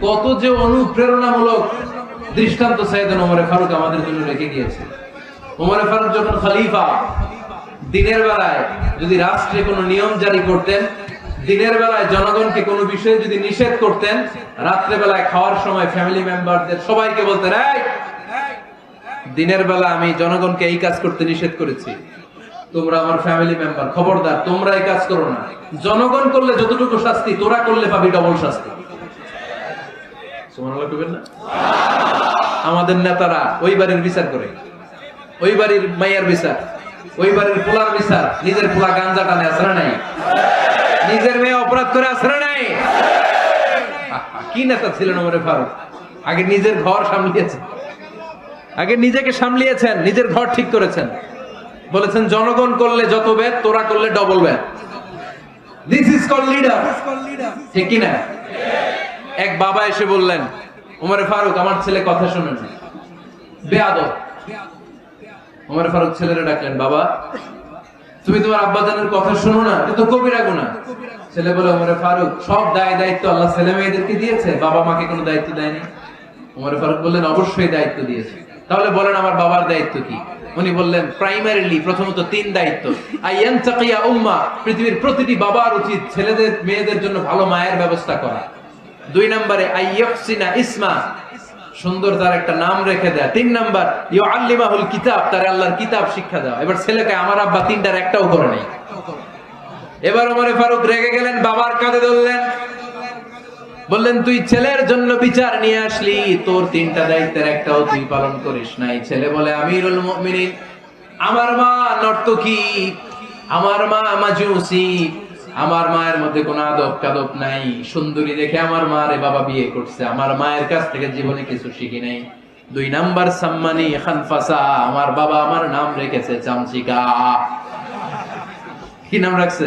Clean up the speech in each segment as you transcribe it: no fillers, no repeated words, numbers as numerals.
কত যে অনুপ্রেরণামূলক দৃষ্টান্ত সাইয়েদনা ওমর ফারুক আমাদের জন্য রেখে গিয়েছে। ওমর ফারুক যখন খলিফা, দিনের বেলায় যদি রাষ্ট্রে কোনো নিয়ম জারি করতেন, দিনের বেলায় জনগণকে কোনো বিষয়ে যদি নিষেধ করতেন, রাত্রে বেলায় খাওয়ার সময় ফ্যামিলি মেম্বারদের সবাইকে বলতেন, এই দিনের বেলা আমি জনগণকে এই কাজ করতে নিষেধ করেছি, তোমরা আমার ফ্যামিলি মেম্বার, খবরদার তোমরা এই কাজ করো না। জনগণ করলে যতটুকু শাস্তি, তোরা করলে পাবি ডবল শাস্তি। সুবহানাল্লাহ কইবেন না? আমাদের নেতারা ওই বাড়ির বিচার করে, ওই বাড়ির মাইয়ার বিচার, ওই বাড়ির পোলার বিচার, নিজের পোলা গাঞ্জা টানে আছে না নাই? নিজের মেয়ে অপরাধ করে আছে না নাই? কি নেতা ছিলেন ওমর ফারুক! আগে নিজের ঘর সামলিয়েছেন, আগে নিজেকে সামলিয়েছেন, নিজের ঘর ঠিক করেছেন। বলেছেন জনগণ করলে যত ব্যাদ, তোরা করলে ডবল ব্যাদ। This is called leader. ঠিক কি না? এক বাবা এসে বললেন, ওমর ফারুক আমার ছেলে কথা শোনে না, বেয়াদব। ওমর ফারুক ছেলেরে ডাকলেন, বাবা তুমি তোমার আব্বাজানের কথা শোনো না, এটা তো কবিরা গুনাহ। ছেলে বলে, ওমর ফারুক সব দায়িত্ব আল্লাহ ছেলে মেয়েদেরকে দিয়েছে, বাবা মাকে কোনো দায়িত্ব দেয়নি। ওমর ফারুক বললেন, অবশ্যই দায়িত্ব দিয়েছে। তাহলে বলেন আমার বাবার দায়িত্ব কি? উনি বললেন, প্রাইমারিলি প্রথমত 3 দায়িত্ব। আইয়ানতাকিয়া উম্মাহ, পৃথিবীর প্রতিটি বাবার উচিত ছেলেদের মেয়েদের জন্য ভালো মায়ের ব্যবস্থা করা। 2 নম্বরে আইয়াহসিনা ইসমা, সুন্দর তার একটা নাম রেখে দেয়া। 3 নাম্বার ইউআল্লিমাহুল কিতাব, তার আল্লাহর কিতাব শিক্ষা দেওয়া। এবার ছেলেকে আমার আব্বা 3টার একটাও করে নাই। এবার ওমর ফারুক রেগে গেলেন, বাবার কাঁধে ধরলেন, বললেন তুই ছেলের জন্য বিচার নিয়ে আসলি, তোর 3টা দায়িত্বের একটাও তুই পালন করিস নাই। ছেলে বলে, আমিরুল মুমিনিন আমার মা নর্তকী, আমার মা মাজুসি, আমার মায়ের মধ্যে কোনো আদব কাদব নাই, সুন্দরী দেখে আমার মা রে বাবা বিয়ে করছে, আমার মায়ের কাছ থেকে জীবনে কিছু শিখি নাই। 2 নাম্বার সাম্মানি খানফাসা, আমার বাবা আমার নাম রেখেছে চামচিকা। কি নাম রাখছে?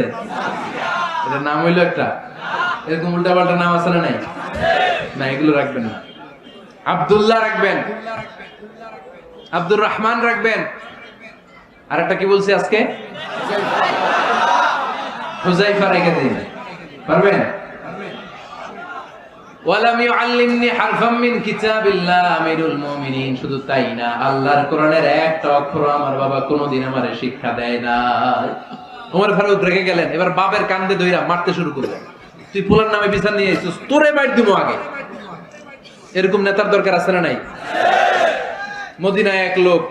এটা নাম হইলো একটা, এরকম উল্টা পাল্টা নাম আছে না নাই? না, এগুলো রাখবেন না। আব্দুল্লাহ রাখবেন, আব্দুর রহমান রাখবেন। আর একটা কি বলছি আজকে? হুযায়ফা রেখে দিন, পারবেন? ওয়ালাম ইউআল্লিমনি হারফাম মিন কিতাবিল্লাহ, আমিরুল মুমিনিন শুধু তাই না, আল্লাহর কোরআনের একটা অক্ষর আমার বাবা কোনোদিন আমারে শিক্ষা দেয় না। ওমর ফারুক রেগে গেলেন, এবার বাপের কান্দে ধইরা মারতে শুরু করলেন। তুই পোলার নামে বিচার নিয়ে এসেছিস, তোরে মার দিব আগে। এরকম নেতার দরকার আছে না নাই? মদিনায় এক লোক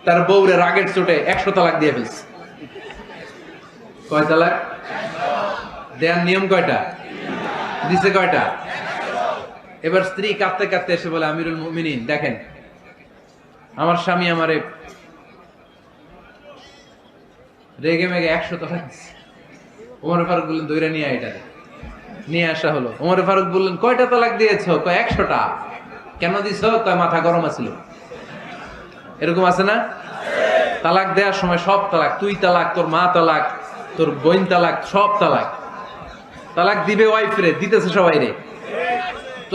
তার বউরে রাগের চোটে 100 তালাক দিয়ে ফেলছে। কয় তালাক দেয়ার নিয়ম কয়টা? দিছে কয়টা? এবার স্ত্রী কাঁদতে কাঁদতে এসে বলে, আমিরুল মুমিনিন দেখেন, আমার স্বামী আমারে রেগে মেগে 100 তালাক দিছে। ওমর ফারুক বললেন, দইরা নিয়ে আয়, এটা নিয়ে আসা হলো। ওমর ফারুক বললেন, কয়টা তালাক দিয়েছো? কয় 100টা। কেন দিছো? কয় মাথা গরম আছিল। এরকম আছে না? তালাক দেওয়ার সময় সব তালাক, তুই তালাক, তোর মা তালাক, তোর বোন তালাক, সব তালাক। তালাক দিবে ওয়াইফ রে, দিতেছে সবাই রে।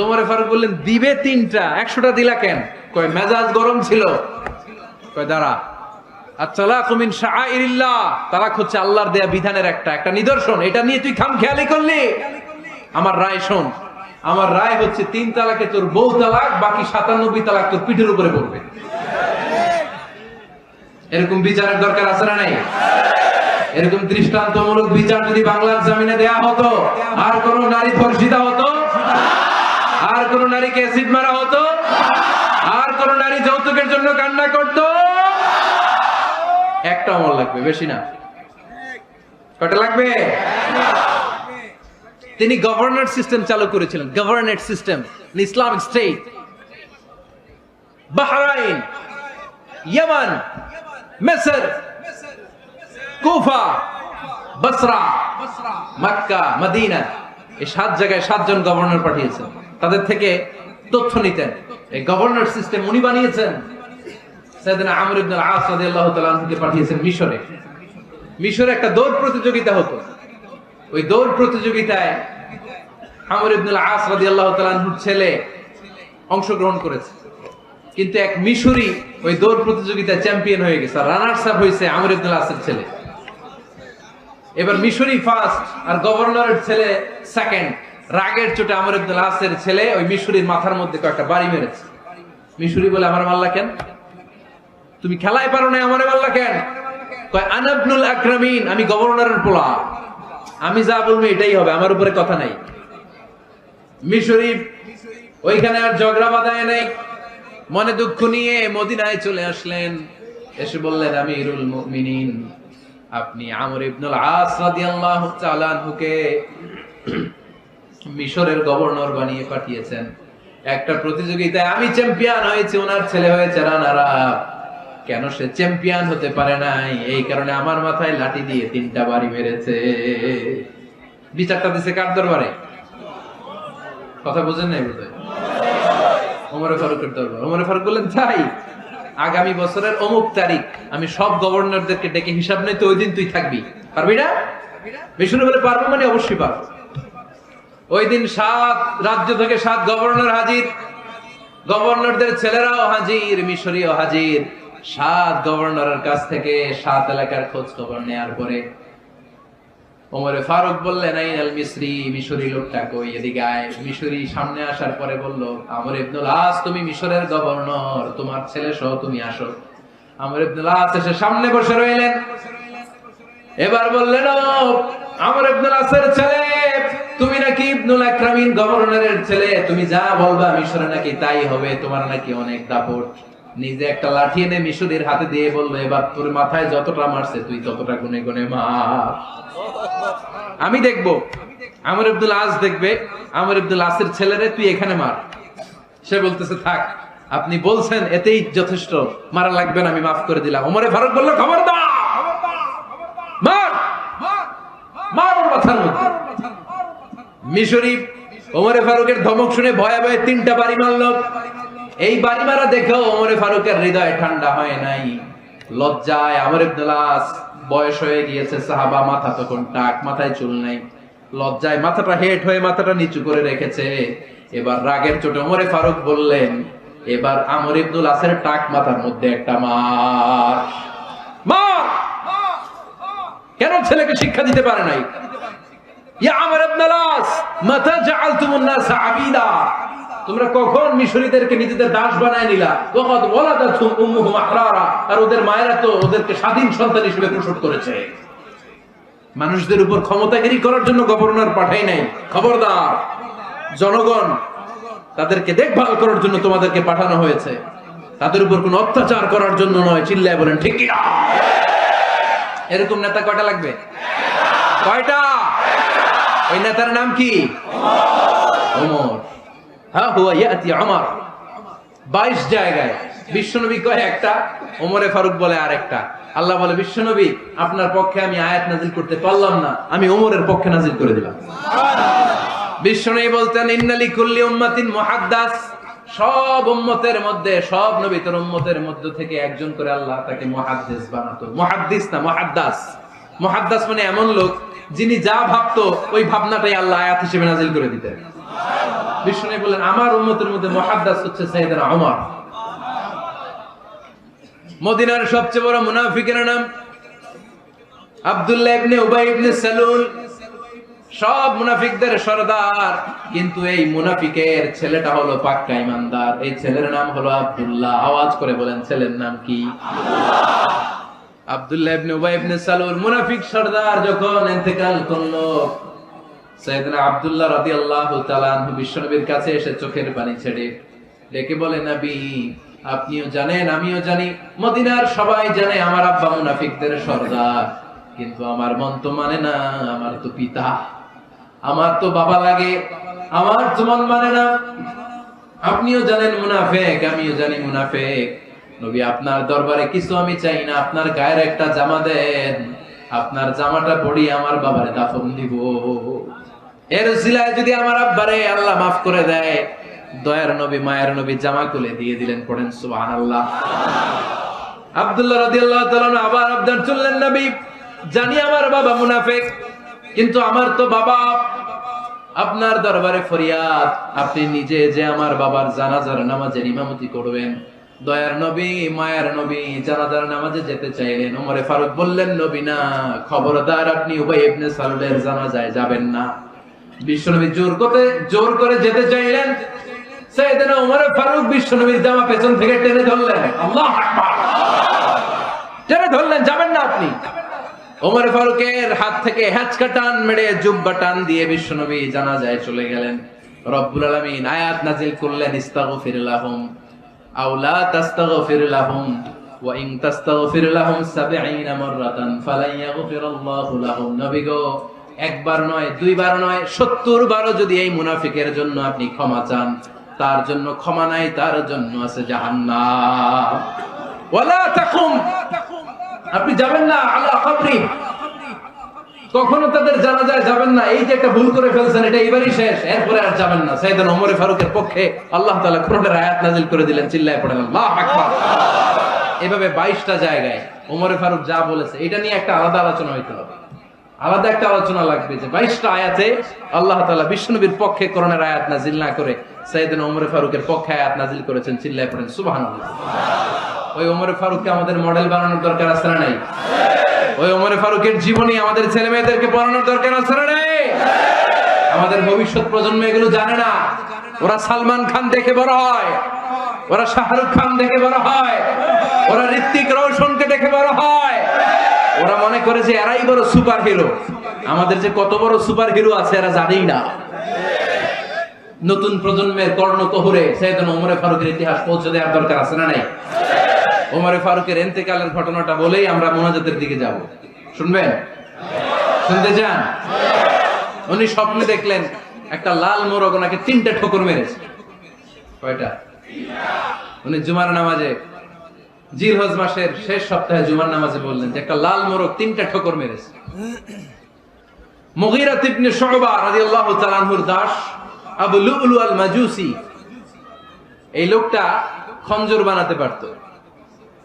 ওমর ফারুক বললেন, দিবে 3টা, 100টা দিলা কেন? কয় মেজাজ গরম ছিল। কয় দাঁড়া, আত-তালাকু মিন শাআইরিল্লাহ, তালাক হচ্ছে আল্লাহর দেয়া বিধানের একটা নিদর্শন, এটা নিয়ে তুই খামখেয়ালি করলি। আমার রায় শোন, আমার রায় হচ্ছে 3 তালাকে তোর বউ তালাক, বাকি 97 তালাক তোর পিঠের উপরে পড়বে। এরকম বিচারের দরকার আছে না নাই? এরকম দৃষ্টান্তমূলক বিচার যদি বাংলার জমিনে দেয়া হতো, আর কোন নারী ধর্ষিতা হতো, আর কোন নারীকে অ্যাসিড মারা হতো, আর কোন নারী যৌতুকের জন্য কান্না করতো? একটা আমল লাগবে, বেশি না। কয়টা লাগবে? তিনি গভর্নর সিস্টেম চালু করেছিলেন, governor system, Islamic state. Bahrain, Yemen, মিসর, কুফা, বসরা, মক্কা, মদিনা, এই 7 জায়গায় 7 জন গভর্নর পাঠিয়েছেন। তাদের থেকে তথ্য নিতেন। এই গভর্নর সিস্টেম উনি বানিয়েছেন। সাইয়েদনা আমর ইবনে আল-আস রাদিয়াল্লাহু তাআলা আনহুকে পাঠিয়েছেন মিশরে। মিশরে একটা দৌড় প্রতিযোগিতা হতো। ওই দৌড় প্রতিযোগিতায় আমর ইবনে আল-আস রাদিয়াল্লাহু তাআলা আনহুর ছেলে অংশগ্রহণ করেছে, কিন্তু এক মিশরি ওই দৌড় প্রতিযোগিতায় চ্যাম্পিয়ন হয়ে গেছে। রানার্স আপ হয়েছে আমর ইবনে আল-আসের ছেলে। এবার মিশরি ফার্স্ট আর গভর্নরের ছেলে সেকেন্ড। রাগের চোটে আমর ইবনে আল-আসের ছেলে ওই মিশরীর মাথার মধ্যে কয়েকটা বাড়ি মেরেছে। মিশরী বলে, আমার মারলা কেন? তুমি খেলায় পারো না, আমারে মারলা কেন? কয় আনা ইবনুল আকরামিন, আমি গভর্নরের পোলা, আমি যা বলবো এটাই হবে, আমার উপরে কথা নাই। মিশরী ওইখানে আর ঝগড়া বাঁধায় নাই, মনে দুঃখ নিয়ে মদিনায় চলে আসলেন। এসে বললেন, আমিরুল মুমিনিন, আপনি আমর ইবনুল আস রাদিয়াল্লাহু তাআলা আনহুকে মিশরের গভর্নর বানিয়ে পাঠিয়েছেন। একটা প্রতিযোগিতায় আমি চ্যাম্পিয়ন হয়েছি, ওনার ছেলে হয়েছে রানার আপ। কেন সে চ্যাম্পিয়ন হতে পারে নাই? এই কারণে আমার মাথায় লাঠি দিয়ে 3টা বাড়ি মেরেছে। বিচারটা দিছে কার দরবারে? কথা বুঝেন নাই বোধহয়? ওমর ফারুকের দরবার। ওমর ফারুক বললেন, তাই আগামী বছরের অমুক তারিখ আমি সব গভর্নরদেরকে ডেকে হিসাব নেই, তো ওই দিন তুই থাকবি, পারবি না? মিশরে বলে, পারবো মানে অবশ্যই পারবো। ওই দিন 7 রাজ্য থেকে 7 গভর্নর হাজির, গভর্নরদের ছেলেরাও হাজির, মিশরীয় হাজির। 7 গভর্নরের কাছ থেকে 7 এলাকার খোঁজ খবর নেয়ার পরে ওমরে ফারুক বললেন, আইনাল মিসরি, মিশরী লোকটা কই, এদিকে আয়। মিশরী সামনে আসার পরে বলল, আমর ইবনুল আস, তুমি মিশরের গভর্নর, তোমার ছেলে সহ তুমি আসো। আমর ইবনুল আস এসে সামনে বসে রইলেন। এবার বললেন, আমর ইবনুল আসের ছেলে, তুমি নাকি ইবনুল আকরামিন গভর্নরের ছেলে, তুমি যা বলবা মিশরে নাকি তাই হবে, তোমার নাকি অনেক দাপট। নিজে একটা লাঠি এনে মিশরীর হাতে দিয়ে বললো, এবার তোর মাথায় যতটা মারছে তুই ততটা গুনে গুনে মার, আমি দেখবো। আমর ইবনুল আস দেখবে, আমর ইবনুল আসের ছেলেরে তুই এখানে মার। সে বলতেছে, থাক, আপনি বলছেন এতেই যথেষ্ট, মারা লাগবে না, আমি মাফ করে দিলাম। ওমরে ফারুক বলল, খবরদার, মার মার ওর মাথার মধ্যে। মিশরী ওমরে ফারুকের ধমক শুনে ভয়ে ভয়ে 3টা বাড়ি মারল। এই বাড়ি মারা দেখেও ওমরে ফারুকের হৃদয় ঠান্ডা হয় নাই। লজ্জায় আমর ইবনুল আস, বয়স হয়ে গিয়েছে সাহাবা, মাথা তখন টাক, মাথায় চুল নাই, লজ্জায় মাথাটা হেট হয়ে মাথাটা নিচু করে রেখেছে। এবার রাগের চোটে ওমরে ফারুক বললেন, এবার আমর ইবনুল আসের টাক মাথার মধ্যে একটা মার, মার। কেন ছেলেকে শিক্ষা দিতে পারে নাই? ইয়া আমর ইবনুল আস, মাতা জাআলতুমুন নাস আবিদা, তোমরা কখন মিশরীদেরকে নিজেদের দাস বানায় নিলা? ওয়াকাদ ওয়ালাদাতুহুম উম্মুহুম আহরারা, আর ওদের মায়েরা তো ওদেরকে স্বাধীন সন্তান হিসেবে প্রসব করেছে। মানুষদের উপর ক্ষমতাগিরি করার জন্য গভর্নর পাঠাই নাই। খবরদার, জনগণ তাদেরকে দেখভাল করার জন্য তোমাদেরকে পাঠানো হয়েছে, তাদের উপর কোনো অত্যাচার করার জন্য নয়। চিল্লায় বলেন ঠিক কি না? এরকম নেতা কয়টা লাগবে? কয়টা? ওই নেতার নাম কি? ওমর। হ্যাঁ, হুয়া ইয়াতি ওমর। 22 জায়গায় বিশ্বনবী কয় একটা, ওমরে ফারুক বলে আরেকটা। আল্লাহ বলে, বিশ্বনবী আপনার পক্ষে আমি আয়াত নাজিল করতে পারলাম না, আমি ওমরের পক্ষে নাজিল করে দিলাম। বিশ্বনবী বলতেন, ইন্নালি কুল্লি উম্মাতিন মুহাদ্দাস, সব উম্মতের মধ্যে, সব নবীর উম্মতের মধ্য থেকে একজন করে আল্লাহ তাকে মুহাদ্দিস বানাতো। মুহাদ্দিস না, মুহাদ্দাস। মুহাদ্দাস মানে এমন লোক যিনি যা ভাবতো ওই ভাবনাটাই আল্লাহ আয়াত হিসেবে নাজিল করে দিতেন। বিষ্ণু বললেন, আমার উম্মতের মধ্যে মুহাদ্দাস হচ্ছে সাইয়েদনা ওমর। মদিনার সবচেয়ে বড় মুনাফিকের নাম আব্দুল্লাহ ইবনে উবাই ইবনে সালুল, সব মুনাফিকদের সরদার। কিন্তু এই মুনাফিকের ছেলেটা হলো পাক্কা ইমানদার। এই ছেলের নাম হলো আব্দুল্লাহ। আওয়াজ করে বলেন, ছেলের নাম কি? আব্দুল্লাহ ইবনে উবাই ইবনে সালুল, মুনাফিক সরদার যখন ইন্তেকাল করলো, সাইয়েদনা আব্দুল্লাহ রাদিয়াল্লাহু তাআলা আনহু বিশ্বনবীর কাছে এসে চোখের পানি ছেড়ে ডেকে বলে, নবী আপনিও জানেন, আমিও জানি, মদিনার সবাই জানে আমার আব্বা মুনাফিকদের সরদার, কিন্তু আমার মন তো মানে না, আমার তো পিতা, আমার তো বাবা লাগে, আমার তো মন মানে না। আপনিও জানেন মুনাফিক, আমিও জানি মুনাফিক। নবী আপনার দরবারে কিছু আমি চাই না, আপনার গায়ের একটা জামা দেন, আপনার জামাটা পরিয়ে আমার বাবারে দাফন দিব। এর উসিলায় যদি আমার আব্বারে আল্লাহ মাফ করে দেয়, দয়ার নবী মায়ের নবী জামা খুলে দিয়ে দিলেন। পড়েন সুবহানাল্লাহ। আব্দুল্লাহ রাদিয়াল্লাহু তাআলা আবার আবদার চললেন, নবী জানি আমার বাবা মুনাফিক, কিন্তু আমার তো বাবা, আপনার দরবারে ফরিয়াদ, আপনি নিজে যে আমার বাবার জানাজার নামাজের ইমামতি করবেন। দয়ার নবী মায়ের নবী জানাজার নামাজে যেতে চাইলেন। ওমরে ফারুক বললেন, নবী না, খবরদার আপনি উবাই ইবনে সালুলের জানাজায় যাবেন না। বিশ্বনবী জোর করে যেতে চাইলেন, সাইয়েদনা ওমর ফারুক বিশ্বনবীর জামা পেছন থেকে টেনে ধরলেন। আল্লাহু আকবার, টেনে ধরলেন, যাবেন না আপনি। ওমর ফারুকের হাত থেকে হ্যাচকা টান মেরে জুব্বা টান দিয়ে বিশ্বনবী জানাজায় চলে গেলেন। রব্বুল আলামিন আয়াত নাযিল করলেন, ইস্তাগফির লাহুম আও লা তাস্তাগফির লাহুম ওয়া ইন তাস্তাগফির লাহুম ৭০ মাররাতান ফালান ইয়াগফিরাল্লাহু লাহুম। নবী গো, একবার নয়, দুইবার নয়, ৭০ বারও যদি এই মুনাফিকের জন্য আপনি ক্ষমা চান, তার জন্য ক্ষমা নাই, তার জন্য আছে জাহান্নাম। ওয়ালা তাকুম, আপনি যাবেন না আলা কবরি, কখনো তাদের জানাজায় যাবেন না। এই যে একটা ভুল করে ফেলছেন, এটা এবারই শেষ, এরপরে আর যাবেন না। সাইয়েদনা ওমর ফারুকের পক্ষে আল্লাহ তাআলা কোরআনের আয়াত নাযিল করে দিলেন, চিল্লায় পড়েন আল্লাহু আকবার। এভাবে 22টা জায়গায় ওমর ফারুক যা বলেছে, এটা নিয়ে একটা আলাদা আলোচনা হইতে হবে, আলাদা একটা আলোচনা লাগবে যে 22টা আয়াতে আল্লাহ তাআলা বিশ্বনবীর পক্ষে কোরআনের আয়াত নাযিল না করে সাইয়েদনা ওমর ফারুকের পক্ষে আয়াত নাযিল করেছেন, চিল্লায় পড়েন সুবহানাল্লাহ। ওই ওমর ফারুককে আমাদের মডেল বানানোর দরকার আছে না নাই? ওই ওমর ফারুকের জীবনী আমাদের ছেলে মেয়েদেরকে পড়ানোর দরকার আছে না নাই? আমাদের ভবিষ্যৎ প্রজন্ম এগুলো জানে না। ওরা সালমান খান দেখে বড় হয়, ওরা শাহরুখ খান দেখে বড় হয়, ওরা ঋত্বিক রোশনকে দেখে বড় হয়। ওরা মনে করে যে এরাই বড় সুপার হিরো। আমাদের যে কত বড় সুপার হিরো আছে এরা জানেই না। নতুন প্রজন্মের কর্ণকহুরে সাইয়েদনা ওমর ফারুকের ইতিহাস পৌঁছে দেওয়ার দরকার আছে না নাই? ওমর ফারুকের ইন্তেকালের ঘটনাটা বলেই আমরা মুনাজাতের দিকে যাব। শুনবেন? শুনতে চান? উনি স্বপ্নে দেখলেন একটা লাল মোরগ ওনাকে 3টা ঠোকর মেরেছে। কয়টা? উনি জুমার নামাজে, জিলহজ মাসের শেষ সপ্তাহে জুমার নামাজে বললেন যে একটা লাল মোরগ 3টা ঠোকর মেরেছে। মুগীরা ইবনে শুবা রাদিয়াল্লাহু তাআলা আনহুর দাস আবু লুলু আল মাজুসি, এই লোকটা খঞ্জর বানাতে পারতো।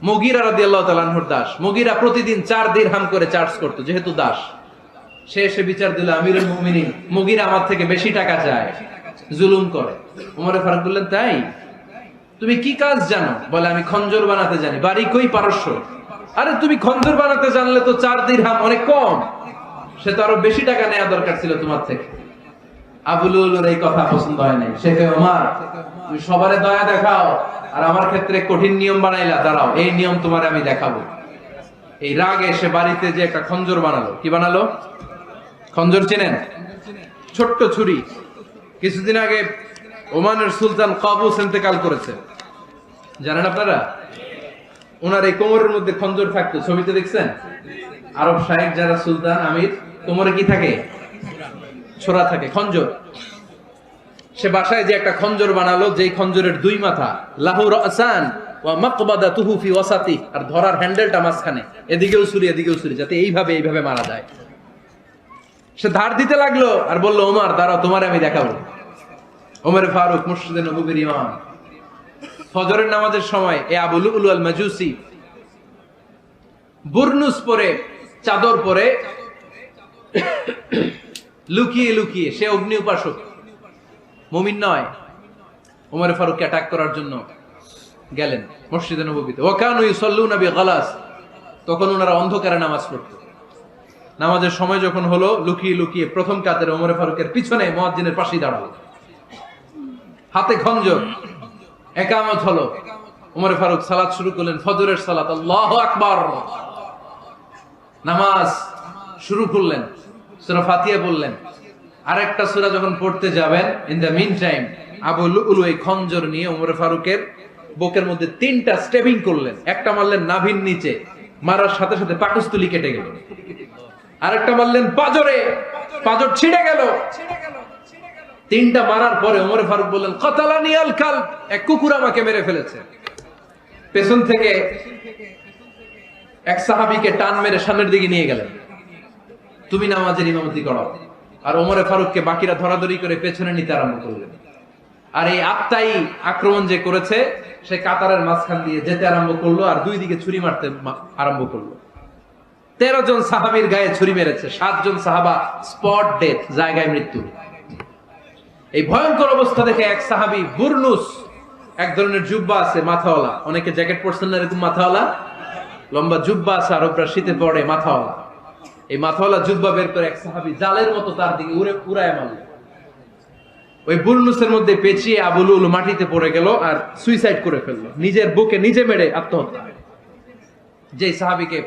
মুগীরা রাদিয়াল্লাহু তাআলা আনহুর দাস। মুগীরা প্রতিদিন 4 দিরহাম করে চার্জ করত, যেহেতু দাস। সে এসে বিচার দিল, আমিরুল মুমিনিন, মুগীরা আমার থেকে বেশি টাকা চায়, জুলুম করে। ওমর ফারুক বললেন, তাই? তুমি কি কাজ জানো? বলে, আমি খঞ্জর বানাতে জানি। বাড়ি কই? পারস্য। আরে তুমি খঞ্জর বানাতে জানলে তো 4 দিরহাম অনেক কম, সে তো আরো বেশি টাকা নেওয়া দরকার ছিল তোমার থেকে। আবু লুলুর এই কথা পছন্দ হয় নাই। শেখে ওমর, তুমি সবারে দয়া দেখাও আর আমার ক্ষেত্রে কঠিন নিয়ম বানাইলা, দাঁড়াও, এই নিয়ম তোমার আমি দেখাবো। এই রাগে সে বাড়িতে যে একটা খঞ্জর বানালো। কি বানালো? খঞ্জর চেনেন? ছোট্ট ছুরি। কিছুদিন আগে ওমানের সুলতান কাবুস ইন্তেকাল করেছে, জানেন আপনারা? ওনার এই কোমরের মধ্যে খঞ্জর থাকতো, ছবিতে দেখছেন? আরব শাহেক যারা সুলতান, আমির, কোমরে কি থাকে? ছোরা থাকে, খঞ্জর। সে বাসায় যে একটা খঞ্জর বানালো, যেই খঞ্জরের 2 মাথা, লাহু রাসান ওয়া মাকবাদাতুহু ফি ওয়াসাতি, আর ধরার হ্যান্ডেলটা মাঝখানে, এদিকেও ছুরি এদিকেও ছুরি, যাতে এইভাবে মারা যায়। সে ধার দিতে লাগলো আর বলল, ওমর দাঁড়াও, তোমারে আমি দেখাবো। ওমর ফারুক মসজিদে নববীর ইমাম, ফজরের নামাজের সময় এ আবু লুলু আল মাজুসি বুরনুস পরে, চাদর পরে, লুকিয়ে লুকিয়ে, সে অগ্নি উপাসক, মুমিন নয়। ওমর ফারুককে অ্যাটাক করার জন্য গেলেন মসজিদে নববীতে। ওয়াকানু ইউসাল্লুনা বিগালাস, তখন ওনারা অন্ধকারে নামাজ পড়তো। নামাজের সময় যখন হলো, লুকিয়ে লুকিয়ে প্রথম কাতারে ওমর ফারুকের পিছনে মুয়াজ্জিনের পাশেই দাঁড়ালো, হাতে খঞ্জর। ইকামত হলো, ওমর ফারুক সালাত শুরু করলেন, ফজরের সালাত, আল্লাহু আকবার। নামাজ শুরু করলেন, সূরা ফাতিহা বললেন। আরেকটা সূরা যখন পড়তে যাবেন, in the mean time Abu Lulu এই খঞ্জর নিয়ে ওমর ফারুকের বুকের মধ্যে 3টা স্টেবিং করলেন। একটা মারলেন নাভির নিচে, মারার সাথে সাথে পাকস্থলী কেটে গেল। আরেকটা মারলেন পাজরে, পাজর ছিঁড়ে গেল। 3টা মারার পরে ওমর ফারুক বললেন, কাতালানি আল কালব, এক কুকুর আমাকে মেরে ফেলেছে। পেছন থেকে এক সাহাবীকে টান মেরে সামনের দিকে নিয়ে গেলেন, তুমি নামাজের ইমামতি করো। আর ওমর ফারুককে বাকিরা ধরাধরি করে পেছনে নিতে আরম্ভ করলেন। আর এই আত্মাই আক্রমণ যে করেছে, সে কাতারের মাঝখান দিয়ে যেতে আরম্ভ করলো আর 2 দিকে ছুরি মারতে আরম্ভ করলো। 13 জন সাহাবীর গায়ে ছুরি মেরেছে, 7 জন সাহাবা স্পট ডেথ, জায়গায় মৃত্যু। এই ভয়ঙ্কর অবস্থা দেখে এক সাহাবী বুরনুস, এক ধরনের জুব্বা আছে মাথাওয়ালা, অনেকে জ্যাকেট পরছেন না এরকম মাথাওয়ালা, লম্বা জুব্বা আছে, আরবরা শীতে পরে মাথাওয়ালা। এই মাথাওয়ালা জুব্বা বের করে এক সাহাবী জালের মতো তার দিকে উড়ায় মারল। ওই বুরনুসের মধ্যে পেঁচিয়ে আবুলুল মাটিতে পড়ে গেল আর সুইসাইড করে ফেললো, নিজের বুকে নিজে মেরে আত্মহত্যা। যে সাহাবীকে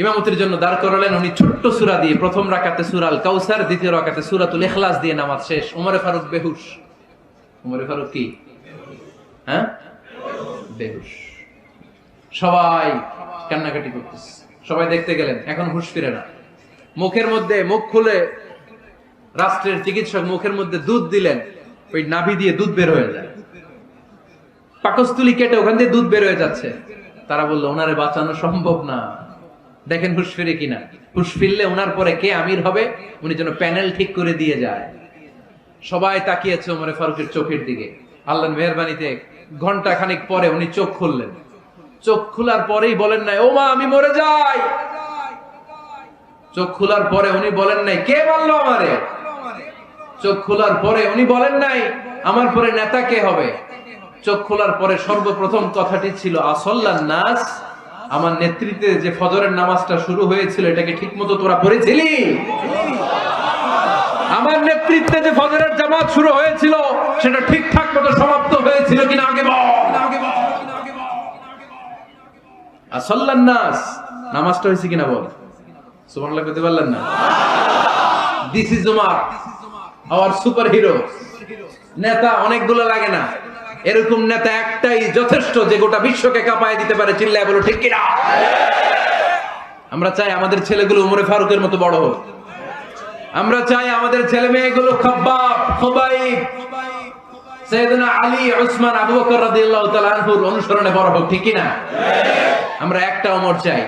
ইমামতির জন্য দাঁড় করালেন, উনি ছোট্ট সূরা দিয়ে প্রথম রাকাতে সূরা আল কাউসার, দ্বিতীয় রাকাতে সূরাতুল ইখলাস দিয়ে নামাজ শেষ। ওমরে ফারুক বেহুশ। ওমরে ফারুক কি? হ্যাঁ, বেহুশ। সবাই কান্নাকাটি করতেছে, সবাই দেখতে গেলেন, এখন হুঁশ ফিরে না। মুখের মধ্যে মুখ খুলে রাষ্ট্রের চিকিৎসক মুখের মধ্যে দুধ দিলেন, ওই নাভি দিয়ে দুধ বের হয়ে যায়, পাকস্থলী কেটে ওখান দিয়ে দুধ বের হয়ে যাচ্ছে। তারা বললো ওনারে বাঁচানো সম্ভব না, দেখেন হুঁশ ফিরে কিনা। হুঁশ ফিরলে ওনার পরে কে আমির হবে, উনি যেন প্যানেল ঠিক করে দিয়ে যায়। সবাই তাকিয়েছে ওমরে ফারুকের চোখের দিকে। আল্লাহর মেহেরবানিতে ঘন্টা খানিক পরে উনি চোখ খুললেন। চোখ খোলার পরেই বলেন নাই ও মা আমি মরে যাই। চোখ খোলার পরে উনি বলেন নাই কে মারলো আমারে। চোখ খোলার পরে উনি বলেন নাই আমার পরে নেতা কে হবে। চোখ খোলার পরে সর্বপ্রথম কথাটি ছিল আসল্লান নাস, আমার নেতৃত্বে যে ফজরের নামাজটা শুরু হয়েছিল এটাকে ঠিকমতো তোরা পড়েছিলি? আমার নেতৃত্বে যে ফজরের জামাত শুরু হয়েছিল সেটা ঠিকঠাক মতো সমাপ্ত হয়েছিল কিনা আগে বল। আসল্লান নাস, নামাজটা হয়েছে কিনা বল। সুবহানাল্লাহ কইতে পারলেন না? This is Umar, hour super hero. নেতা অনেকগুলো লাগে না, এরকম নেতা একটাই যথেষ্ট যে গোটা বিশ্বকে কাঁপায় দিতে পারে। চিল্লায় বলো ঠিক কিনা? আমরা চাই আমাদের ছেলেগুলো উমরে ফারুকের মতো বড় হোক। আমরা চাই আমাদের ছেলে মেয়েগুলো খাব্বাব, খুবাইব, সাইয়েদনা আলী, উসমান, আবু বকর রাদিয়াল্লাহু তাআলা আনহুর অনুসরণে বড় হোক। ঠিক কিনা? আমরা একটা ওমর চাই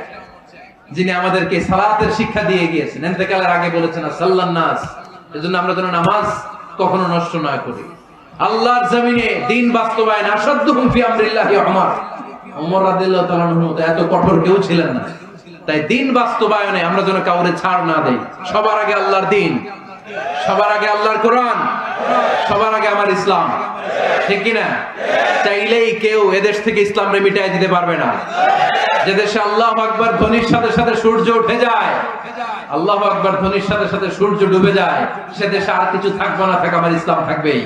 যিনি আমাদেরকে সালাতের শিক্ষা দিয়ে গিয়েছেন, ইন্তেকালের আগে বলেছেন সাল্লান নাস। এজন্য আমরা যেন নামাজ কখনো নষ্ট না করি। আল্লাহর জমিনে দ্বীন বাস্তবায়ন আসাদুহুম ফি আমরিল্লাহি উমর। ওমর রাদিয়াল্লাহু তাআলা আনহু এত কঠোর কেউ ছিলেন না। তাই দ্বীন বাস্তবায়নে আমরা যেন কাউরে ছাড় না দেই। সবার আগে আল্লাহর দ্বীন, সবার আগে আল্লাহর কোরআন, সবার আগে আমার ইসলাম। ঠিক কিনা? চাইলেই কেউ এদেশ থেকে ইসলামরে মিটাই দিতে পারবে না। যে দেশে আল্লাহু আকবার ধ্বনির সাথে সাথে সূর্য উঠে যায়, আল্লাহু আকবার ধ্বনির সাথে সাথে সূর্য ডুবে যায়, সে দেশে আর কিছু থাকবে না, থাক আমার ইসলাম থাকবেই।